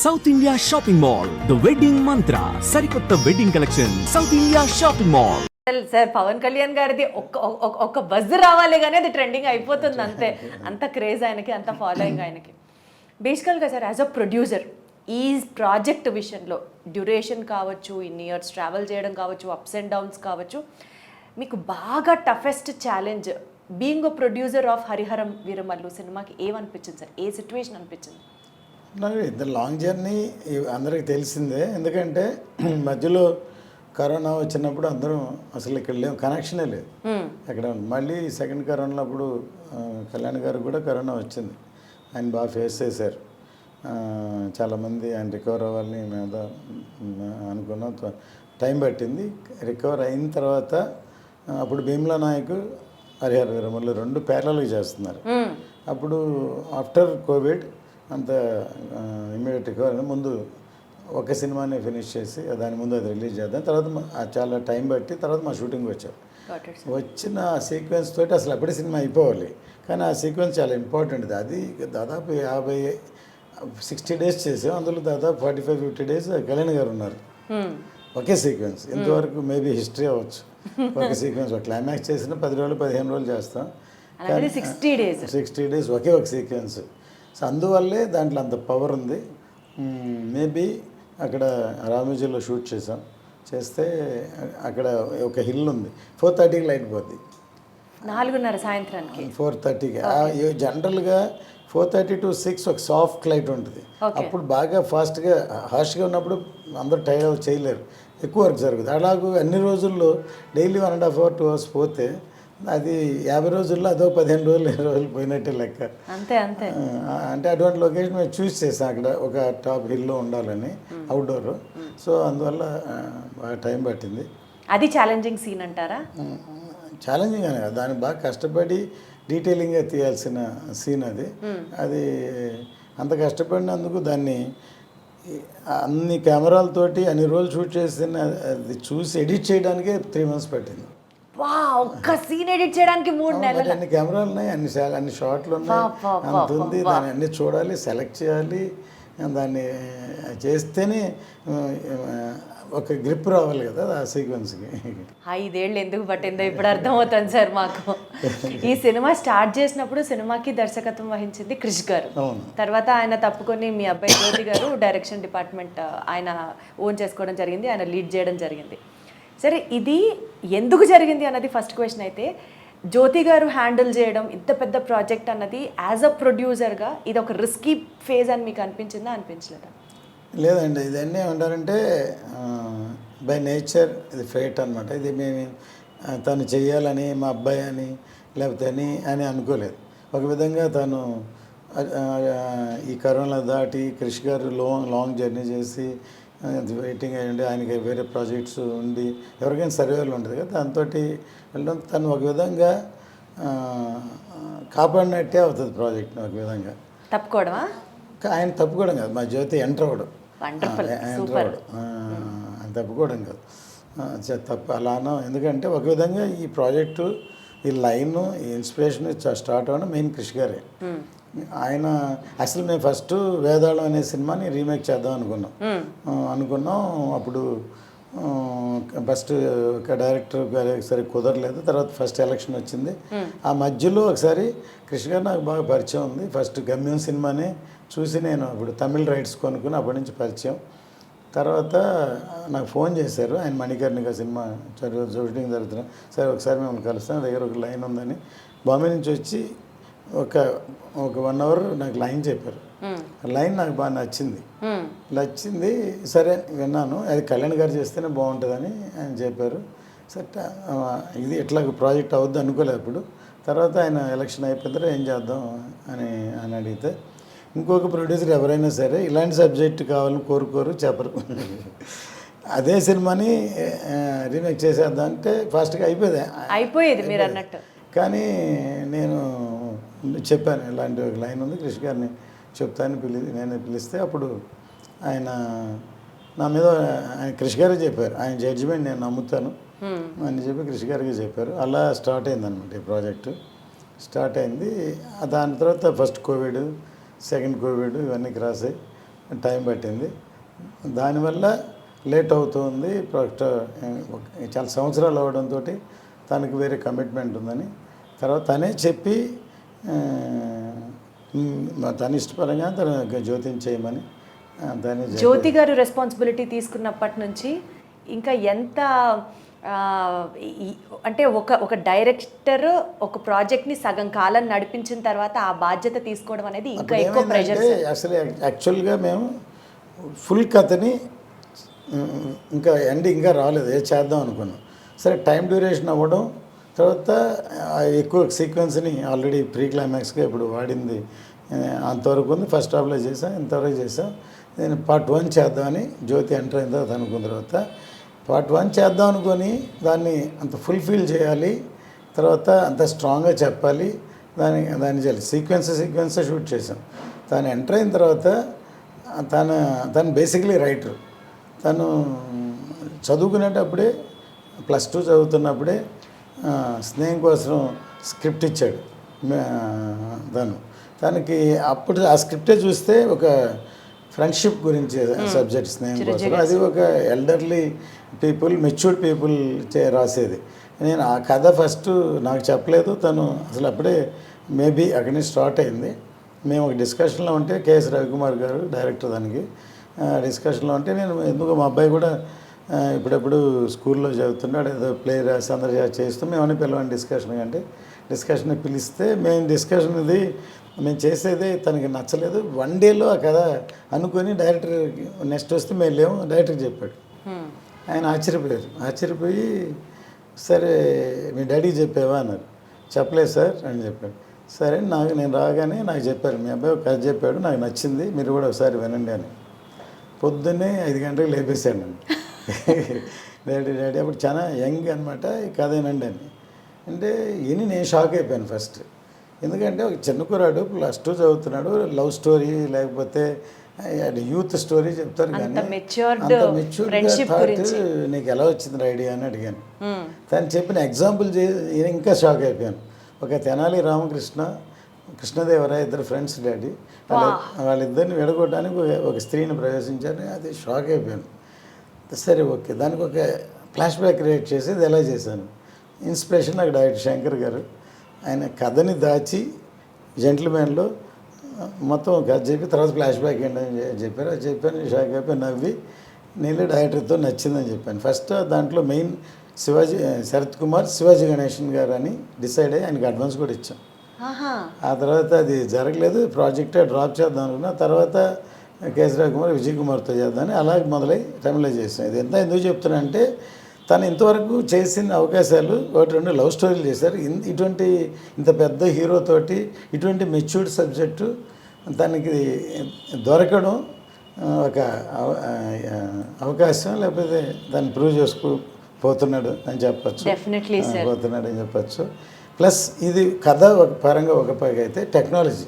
South India shopping mall the wedding మంత్ర సరికొత్త wedding collection south India shopping mall. Sir Pawan Kalyan గారిది ఒక్క buzz రావాలి కానీ అది ట్రెండింగ్ అయిపోతుంది అంతే. అంత క్రేజ్ ఆయనకి, అంత ఫాలోయింగ్ ఆయనకి. బేసికల్గా సార్ యాజ్ అ ప్రొడ్యూసర్ ఈ ప్రాజెక్ట్ విషయంలో డ్యూరేషన్ కావచ్చు, ఇన్ని ఇయర్స్ ట్రావెల్ చేయడం కావచ్చు, అప్స్ అండ్ డౌన్స్ కావచ్చు, మీకు బాగా toughest challenge being a producer of Hariharam Veeramallu సినిమాకి ఏమనిపించింది సార్? ఏ సిచ్యువేషన్ అనిపించింది? ద లాంగ్ జర్నీ అందరికీ తెలిసిందే. ఎందుకంటే మధ్యలో కరోనా వచ్చినప్పుడు అందరం అసలు ఇక్కడ లేవు, కనెక్షనే లేదు ఎక్కడ. మళ్ళీ సెకండ్ కరోనాలో అప్పుడు కళ్యాణ్ గారు కూడా కరోనా వచ్చింది. ఆయన బాగా ఫేస్ చేశారు. చాలామంది ఆయన రికవర్ అవ్వాలని మేము అనుకున్నాం. టైం పట్టింది. రికవర్ అయిన తర్వాత అప్పుడు భీమ్లా నాయక్, హరిహర వీరమల్లు రెండు ప్యారలల్గా చేస్తున్నారు. అప్పుడు ఆఫ్టర్ కోవిడ్ అంత ఇమ్మీడియట్ రికవర్ ముందు ఒక సినిమాని ఫినిష్ చేసి దాని ముందు అది రిలీజ్ చేద్దాం. తర్వాత చాలా టైం బట్టి తర్వాత మా షూటింగ్ వచ్చారు. వచ్చిన సీక్వెన్స్ తోటి అసలు అప్పుడే సినిమా అయిపోవాలి. కానీ ఆ సీక్వెన్స్ చాలా ఇంపార్టెంట్. అది దాదాపు 60 డేస్ చేసాం. అందులో దాదాపు 45-50 డేస్ కళ్యాణ్ గారు ఉన్నారు ఒకే సీక్వెన్స్. ఇంతవరకు మేబీ హిస్టరీ అవ్వచ్చు. ఒక సీక్వెన్స్ ఒక క్లైమాక్స్ చేసిన 10 రోజులు 15 రోజులు చేస్తాం. 60 డేస్ ఒకే ఒక సీక్వెన్స్. సో అందువల్లే దాంట్లో అంత పవర్ ఉంది. మేబీ అక్కడ రామోజీలో షూట్ చేస్తే అక్కడ ఒక హిల్ ఉంది. 4:30కి లైట్ పోద్ది. 4:30 సాయంత్రానికి 4:30కి. జనరల్గా 4:30 to 6 ఒక సాఫ్ట్ లైట్ ఉంటుంది. అప్పుడు బాగా ఫాస్ట్గా హార్ష్గా ఉన్నప్పుడు అందరూ టైర్ చేయలేరు, ఎక్కువ వర్క్ జరుగుతుంది. అలాగే అన్ని రోజుల్లో డైలీ 1.5 hours 2 hours పోతే అది 50 రోజుల్లో అదో 15 రోజులు 20 రోజులు పోయినట్టే లెక్క. అంతే అంతే. అంటే అటువంటి లొకేషన్ మేము చూస్ చేసాం. అక్కడ ఒక టాప్ హిల్లో ఉండాలని అవుట్డోర్. సో అందువల్ల బాగా టైం పట్టింది. అది ఛాలెంజింగ్ సీన్ అంటారా? ఛాలెంజింగ్ అని కాదు, దాన్ని బాగా కష్టపడి డీటెయిలింగ్గా తీయాల్సిన సీన్ అది. అది అంత కష్టపడినందుకు దాన్ని అన్ని కెమెరాలతోటి అన్ని రోజులు షూట్ చేసిన అది చూసి ఎడిట్ చేయడానికే 3 months పట్టింది. ఒక్క సీన్ ఎడిట్ చేయడానికి 3 నెలలు. అన్ని కెమెరాలు ఉన్నాయి, అన్ని షాట్లు ఉన్నాయి, అంత ఉంది. దాన్ని అన్ని చూడాలి, సెలెక్ట్ చేయాలి. దాన్ని చేస్తేనే ఒక గ్రిప్ రావాలి కదా ఆ సీక్వెన్స్కి. 5 ఏళ్ళు ఎందుకు పట్టిందో ఇప్పుడు అర్థమవుతుంది సార్ మాకు. ఈ సినిమా స్టార్ట్ చేసినప్పుడు సినిమాకి దర్శకత్వం వహించింది క్రిష్ గారు. తర్వాత ఆయన తప్పుకొని మీ అబ్బాయి జ్యోతి గారు డైరెక్షన్ డిపార్ట్మెంట్ ఆయన ఓన్ చేసుకోవడం జరిగింది, ఆయన లీడ్ చేయడం జరిగింది. సరే, ఇది ఎందుకు జరిగింది అన్నది ఫస్ట్ క్వశ్చన్ అయితే, జ్యోతి గారు హ్యాండిల్ చేయడం ఇంత పెద్ద ప్రాజెక్ట్ అన్నది యాజ్ అ ప్రొడ్యూసర్గా ఇది ఒక రిస్కీ ఫేజ్ అని మీకు అనిపించిందా, అనిపించలేదా? లేదండి, ఇదన్నీ ఏమంటారంటే బై నేచర్ ఇది ఫేట్ అనమాట. ఇది మేము తను చెయ్యాలని మా అబ్బాయి అని లేకపోతే అని అనుకోలేదు. ఒక విధంగా తను ఈ కరోనా దాటి క్రిష్ గారు లాంగ్ జర్నీ చేసి వెయిటింగ్ అయ్యండి, ఆయనకి వేరే ప్రాజెక్ట్స్ ఉండి ఎవరికైనా సర్వేలు ఉంటుంది కదా, దాంతో వెళ్ళడం తను ఒక విధంగా కాపాడినట్టే అవుతుంది ప్రాజెక్ట్ని. ఒక విధంగా తప్పుకోవడమా? ఆయన తప్పుకోవడం కాదు, మా జ్యోతి ఎంటర్ అవ్వడం. తప్పుకోవడం కాదు, తప్పు అలానో. ఎందుకంటే ఒక విధంగా ఈ ప్రాజెక్టు ఈ లైన్ ఈ ఇన్స్పిరేషన్ స్టార్ట్ అవ్వడం మెయిన్ క్రిష్ గారే. ఆయన అసలు మేము ఫస్ట్ వేదాళం అనే సినిమాని రీమేక్ చేద్దాం అనుకున్నాం. అప్పుడు ఫస్ట్ డైరెక్టర్ సరే కుదరలేదు. తర్వాత ఫస్ట్ ఎలక్షన్ వచ్చింది. ఆ మధ్యలో ఒకసారి కృష్ణ గారు నాకు బాగా పరిచయం ఉంది. ఫస్ట్ గమ్యం సినిమాని చూసి నేను ఇప్పుడు తమిళ్ రైట్స్ కొనుక్కుని అప్పటి నుంచి పరిచయం. తర్వాత నాకు ఫోన్ చేశారు ఆయన, మణికర్ణిక సినిమా షూటింగ్ జరుగుతున్నా, సరే ఒకసారి మిమ్మల్ని కలుస్తాను, దగ్గర ఒక లైన్ ఉందని. బాంబే నుంచి వచ్చి ఒక 1 hour నాకు లైన్ చెప్పారు. లైన్ నాకు బాగా నచ్చింది. సరే విన్నాను, అది కళ్యాణ్ గారు చేస్తేనే బాగుంటుందని ఆయన చెప్పారు. సరే ఇది ఇట్లా ప్రాజెక్ట్ అవుద్ది అనుకోలేదు అప్పుడు. తర్వాత ఆయన ఎలక్షన్ అయిపోయిన తర్వాత ఏం చేద్దాం అని అడిగితే, ఇంకొక ప్రొడ్యూసర్ ఎవరైనా సరే ఇలాంటి సబ్జెక్టు కావాలని కోరుకోరు, చెప్పరు. అదే సినిమాని రీమేక్ చేసేద్దాం అంటే ఫాస్ట్గా అయిపోయేది మీరు అన్నట్టు. కానీ నేను చెప్పాను, ఇలాంటి ఒక లైన్ ఉంది కృషి గారిని చెప్తాను నేను పిలిస్తే అప్పుడు ఆయన నా మీద కృషి గారే చెప్పారు. ఆయన జడ్జిమెంట్ నేను నమ్ముతాను అని చెప్పి కృషి గారికి చెప్పారు. అలా స్టార్ట్ అయింది అనమాట ఈ ప్రాజెక్టు. స్టార్ట్ అయింది. దాని తర్వాత ఫస్ట్ కోవిడ్, సెకండ్ కోవిడ్ ఇవన్నీ క్రాస్ అయ్యి టైం పట్టింది. దానివల్ల లేట్ అవుతుంది ప్రాజెక్ట్. చాలా సంవత్సరాలు అవ్వడంతో తనకి వేరే కమిట్మెంట్ ఉందని తర్వాత తనే చెప్పి తన ఇష్టపరంగా తన జ్యోతిని చేయమని దాన్ని జ్యోతి గారు రెస్పాన్సిబిలిటీ తీసుకున్నప్పటి నుంచి ఇంకా ఎంత అంటే ఒక డైరెక్టర్ ఒక ప్రాజెక్ట్ని సగం కాలం నడిపించిన తర్వాత ఆ బాధ్యత తీసుకోవడం అనేది ఇంకా ఎక్కువ ప్రెషర్. అసలు యాక్చువల్గా మేము ఫుల్ కథని ఇంకా ఇంకా రాలేదు, చేద్దాం అనుకున్నాం. సరే టైం డ్యూరేషన్ అవ్వడం, తర్వాత ఎక్కువ సీక్వెన్స్ని ఆల్రెడీ ప్రీ క్లైమాక్స్గా ఇప్పుడు వాడింది అంతవరకు ఉంది. ఫస్ట్ హాఫ్లో చేసాం, ఇంతవరకు చేసాం. నేను పార్ట్ 1 చేద్దామని జ్యోతి ఎంటర్ అయిన తర్వాత అనుకున్న తర్వాత పార్ట్ 1 చేద్దాం అనుకొని దాన్ని అంత ఫుల్ఫిల్ చేయాలి, తర్వాత అంత స్ట్రాంగ్గా చెప్పాలి, దాన్ని చేయాలి. సీక్వెన్స్ షూట్ చేసాం. తను ఎంటర్ అయిన తర్వాత తను బేసిక్లీ రైటర్. తను చదువుకునేటప్పుడే +2 చదువుతున్నప్పుడే స్నేహం కోసం స్క్రిప్ట్ ఇచ్చాడు తనకి. అప్పుడు ఆ స్క్రిప్టే చూస్తే ఒక ఫ్రెండ్షిప్ గురించి సబ్జెక్ట్ స్నేహం కోసం, అది ఒక ఎల్డర్లీ పీపుల్, మెచ్యూర్డ్ పీపుల్ రాసేది. నేను ఆ కథ ఫస్ట్ నాకు చెప్పలేదు, తను అసలు అప్పుడే మేబీ అక్కడి నుంచి స్టార్ట్ అయింది. మేము ఒక డిస్కషన్లో ఉంటే కేఎస్ రవికుమార్ గారు డైరెక్టర్, దానికి డిస్కషన్లో ఉంటే నేను ఎందుకు మా అబ్బాయి కూడా ఇప్పుడెప్పుడు స్కూల్లో చదువుతున్నాడు, ఏదో ప్లే రాసి అందరూ చేస్తూ మేమని పిలవండి డిస్కషన్కి పిలిస్తే డిస్కషన్ ఇది మేము చేసేది తనకి నచ్చలేదు. 1 డేలో ఆ కథ అనుకొని డైరెక్టర్ నెక్స్ట్ వస్తే మేము లేము డైరెక్టర్కి చెప్పాడు. ఆయన ఆశ్చర్యపోయి సరే మీ డాడీకి చెప్పావా అన్నారు. చెప్పలేదు సార్ అని చెప్పాడు. సరే నేను రాగానే నాకు చెప్పారు, మీ అబ్బాయి ఒక కథ చెప్పాడు, నాకు నచ్చింది, మీరు కూడా ఒకసారి వినండి అని. పొద్దున్నే 5 గంటలకు లేపేశాడు నన్ను. డాడీ అప్పుడు చాలా యంగ్ అనమాట, ఈ కథ వినండి అని అంటే నేను షాక్ అయిపోయాను ఫస్ట్. ఎందుకంటే ఒక చిన్న కుర్రాడు +2 చదువుతున్నాడు, లవ్ స్టోరీ లేకపోతే యూత్ స్టోరీ చెప్తారు, కానీ అంత మెచ్యూర్డ్ నీకు ఎలా వచ్చింది ఐడియా అని అడిగాను. తను చెప్పిన ఎగ్జాంపుల్ ఇంకా షాక్ అయిపోయాను. ఒక తెనాలి రామకృష్ణ, కృష్ణదేవరాయ, ఇద్దరు ఫ్రెండ్స్ డాడీ, వాళ్ళిద్దరిని విడగొట్టడానికి ఒక స్త్రీని ప్రవేశించారు. అది షాక్ అయిపోయాను. సరే ఓకే, దానికి ఒక ఫ్లాష్ బ్యాక్ క్రియేట్ చేసి ఇది ఎలా చేశాను. ఇన్స్పిరేషన్ నాకు డైరెక్టర్ శంకర్ గారు, ఆయన కథని దాచి జెంటిల్మెన్లో మొత్తం కథ చెప్పి తర్వాత ఫ్లాష్ బ్యాక్ ఏంటని చెప్పారు. అది చెప్పాను, షాక్ అయిపోయి నవ్వి నేను డైరెక్టర్తో నచ్చిందని చెప్పాను. ఫస్ట్ దాంట్లో మెయిన్ శరత్ కుమార్, శివాజీ గణేషన్ గారు అని డిసైడ్ అయ్యి ఆయనకి అడ్వాన్స్ కూడా ఇచ్చాం. ఆ తర్వాత అది జరగలేదు, ప్రాజెక్టే డ్రాప్ చేద్దాం అనుకున్నా. తర్వాత కేసరావు కుమార్, విజయ్ కుమార్తో చేద్దామని అలాగే మొదలై తమిళలో చేసాం. ఇది ఎందుకు చెప్తున్నా అంటే తను ఇంతవరకు చేసిన అవకాశాలు 1-2 లవ్ స్టోరీలు చేశారు. ఇంత పెద్ద హీరోతోటి ఇటువంటి మెచ్యూర్డ్ సబ్జెక్టు తనకి దొరకడం ఒక అవకాశం, లేకపోతే దాన్ని ప్రూవ్ పోతున్నాడు అని చెప్పచ్చు, పోతున్నాడు అని చెప్పచ్చు. ప్లస్ ఇది కథ ఒక పరంగా ఒక పైగా అయితే టెక్నాలజీ